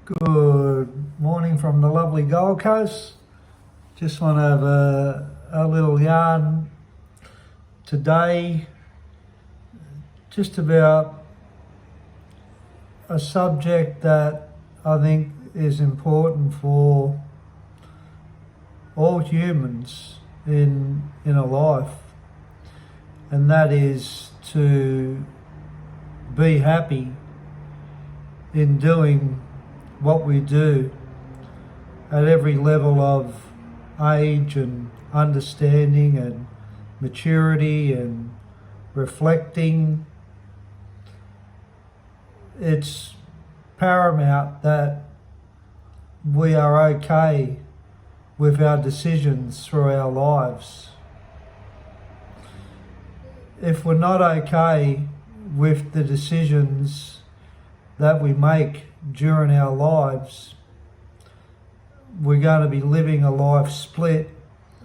Good morning from the lovely Gold Coast. Just want to have a little yarn today, just about a subject that I think is important for all humans in a life, and that is to be happy in doing what we do at every level of age and understanding and maturity and reflecting. It's paramount that we are okay with our decisions through our lives. If we're not okay with the decisions that we make during our lives, we're going to be living a life split,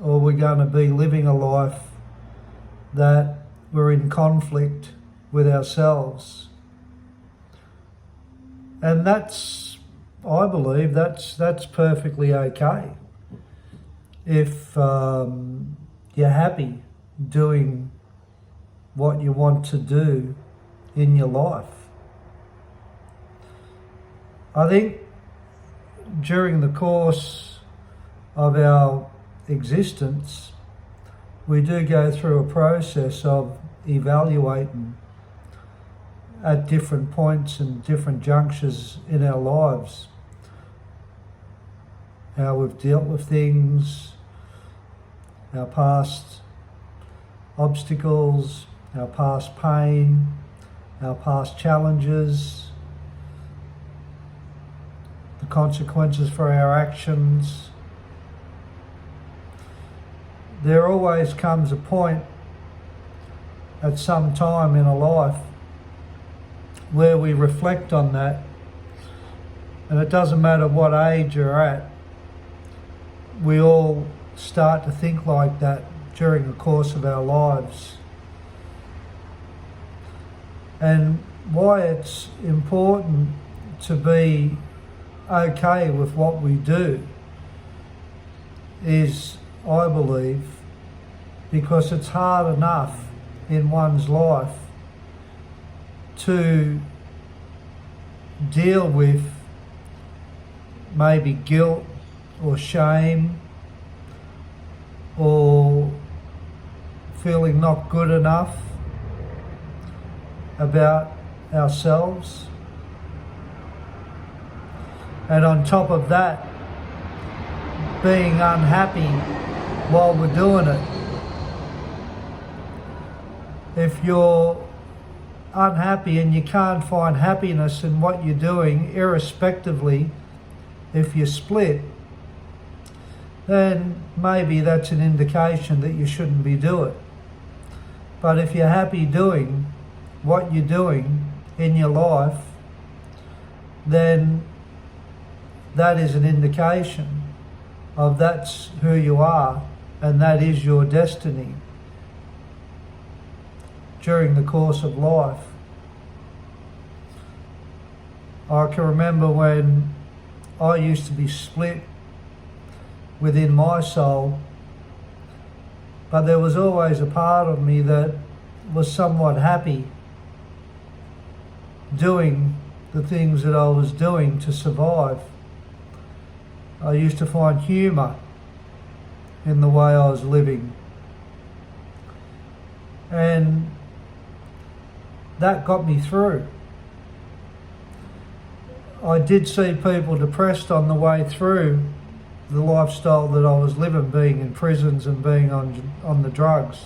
or we're going to be living a life that we're in conflict with ourselves. And I believe that's perfectly okay if you're happy doing what you want to do in your life. I think during the course of our existence, we do go through a process of evaluating at different points and different junctures in our lives how we've dealt with things, our past obstacles, our past pain, our past challenges, the consequences for our actions. There always comes a point at some time in a life where we reflect on that, and it doesn't matter what age you're at, we all start to think like that during the course of our lives. And why it's important to be okay with what we do is, I believe, because it's hard enough in one's life to deal with maybe guilt or shame or feeling not good enough about ourselves. And on top of that, being unhappy while we're doing it. If you're unhappy and you can't find happiness in what you're doing, irrespectively if you're split, then maybe that's an indication that you shouldn't be doing it. But if you're happy doing what you're doing in your life, then that is an indication of that's who you are and that is your destiny during the course of life. I can remember when I used to be split within my soul, but there was always a part of me that was somewhat happy doing the things that I was doing to survive. I used to find humour in the way I was living. And that got me through. I did see people depressed on the way through the lifestyle that I was living, being in prisons and being on the drugs.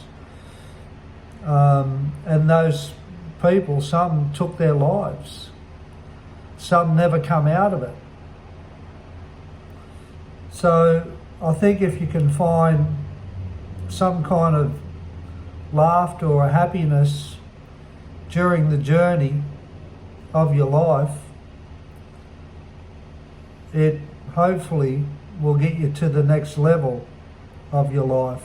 And those people, some took their lives. Some never come out of it. So I think if you can find some kind of laughter or happiness during the journey of your life, it hopefully will get you to the next level of your life.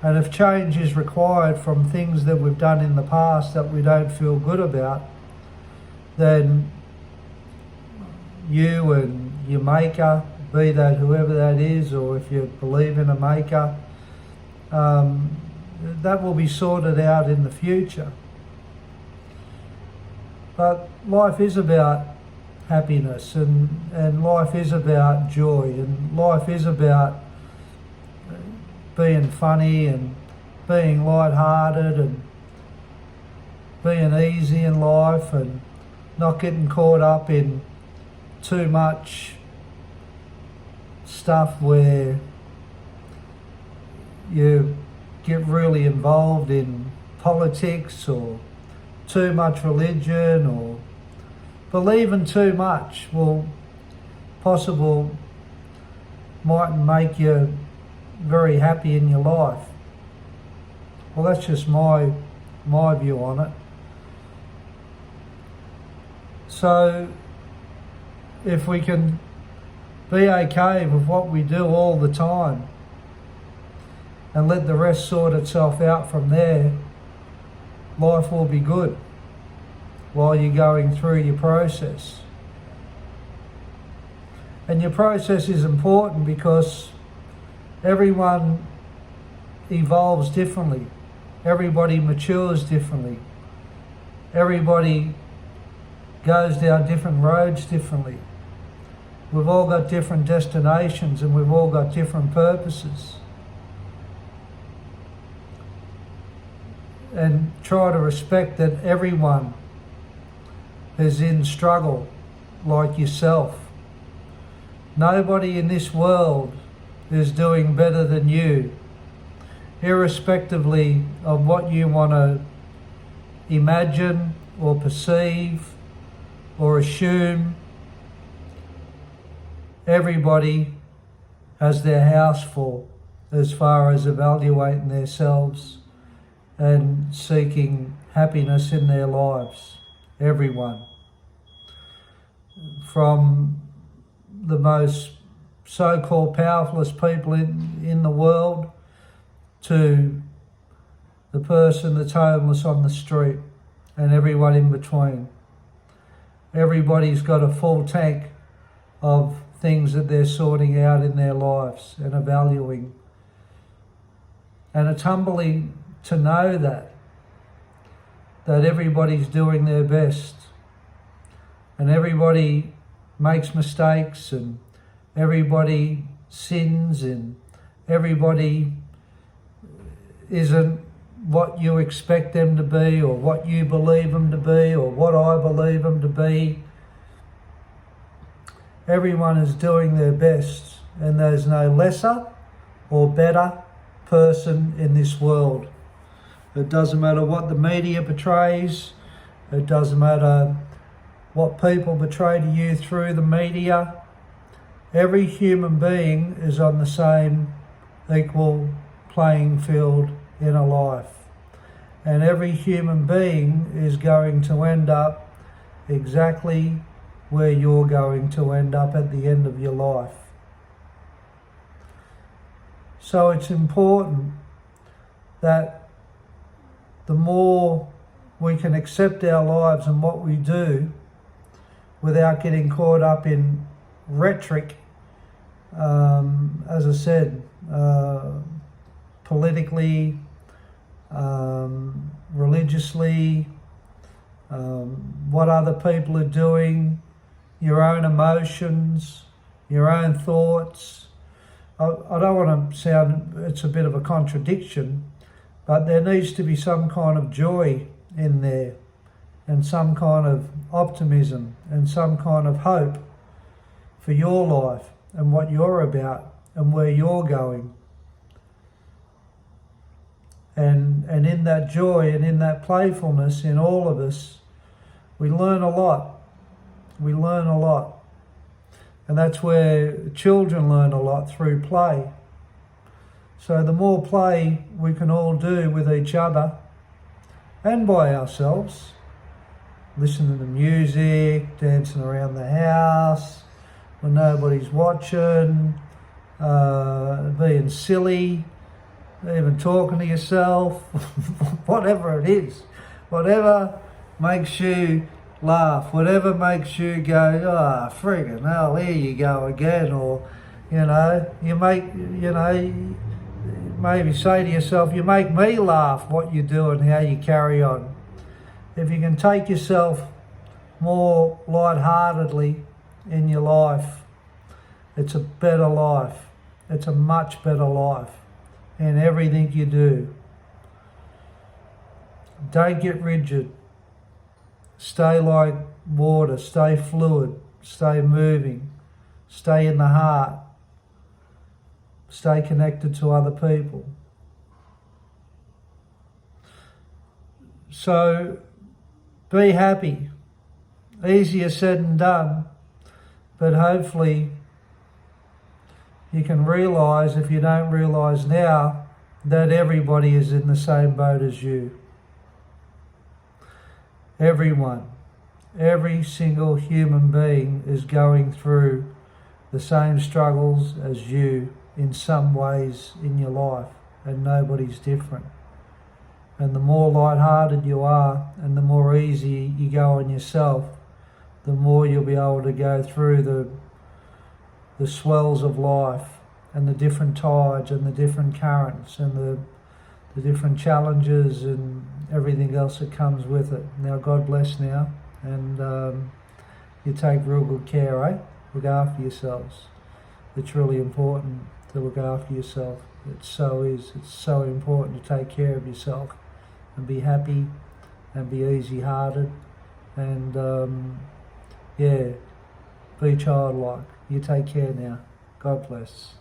And if change is required from things that we've done in the past that we don't feel good about, then you and your maker, be that whoever that is, or if you believe in a maker, that will be sorted out in the future. But life is about happiness, and life is about joy, and life is about being funny and being light-hearted and being easy in life and not getting caught up in too much stuff where you get really involved in politics or too much religion or believing too much mightn't make you very happy in your life. Well, that's just my view on it. So if we can be okay with what we do all the time and let the rest sort itself out from there, life will be good while you're going through your process. And your process is important because everyone evolves differently. Everybody matures differently. Everybody goes down different roads differently. We've all got different destinations and we've all got different purposes. And try to respect that everyone is in struggle like yourself. Nobody in this world is doing better than you, irrespectively of what you want to imagine or perceive or assume. Everybody has their house full as far as evaluating themselves and seeking happiness in their lives. Everyone. From the most so-called powerfulest people in the world to the person that's homeless on the street and everyone in between. Everybody's got a full tank of things that they're sorting out in their lives and evaluating. And it's humbling to know that everybody's doing their best and everybody makes mistakes and everybody sins and everybody isn't what you expect them to be or what you believe them to be or what I believe them to be. Everyone is doing their best and there's no lesser or better person in this world. It doesn't matter what the media portrays. It doesn't matter what people portray to you through the media. Every human being is on the same equal playing field in a life. And every human being is going to end up exactly where you're going to end up at the end of your life. So it's important that the more we can accept our lives and what we do without getting caught up in rhetoric, as I said, politically, religiously, what other people are doing, your own emotions, your own thoughts. I don't want to sound, it's a bit of a contradiction, but there needs to be some kind of joy in there and some kind of optimism and some kind of hope for your life and what you're about and where you're going. And in that joy and in that playfulness in all of us, we learn a lot. We learn a lot. And that's where children learn a lot, through play. So the more play we can all do with each other and by ourselves, listening to music, dancing around the house when nobody's watching, being silly, even talking to yourself, whatever it is, whatever makes you laugh. Whatever makes you go, oh, friggin' hell, here you go again. Or, maybe say to yourself, you make me laugh what you do and how you carry on. If you can take yourself more lightheartedly in your life, it's a better life. It's a much better life in everything you do. Don't get rigid. Stay like water. Stay fluid. Stay moving. Stay in the heart. Stay connected to other people. So be happy. Easier said than done, but hopefully you can realise, if you don't realise now, that everybody is in the same boat as you. Everyone, every single human being is going through the same struggles as you in some ways in your life, and nobody's different. And the more light-hearted you are and the more easy you go on yourself, the more you'll be able to go through the swells of life and the different tides and the different currents and the different challenges and everything else that comes with it. Now, God bless now, and you take real good care, eh? Look after yourselves. It's really important to look after yourself. It so is. It's so important to take care of yourself and be happy and be easy-hearted and, be childlike. You take care now. God bless.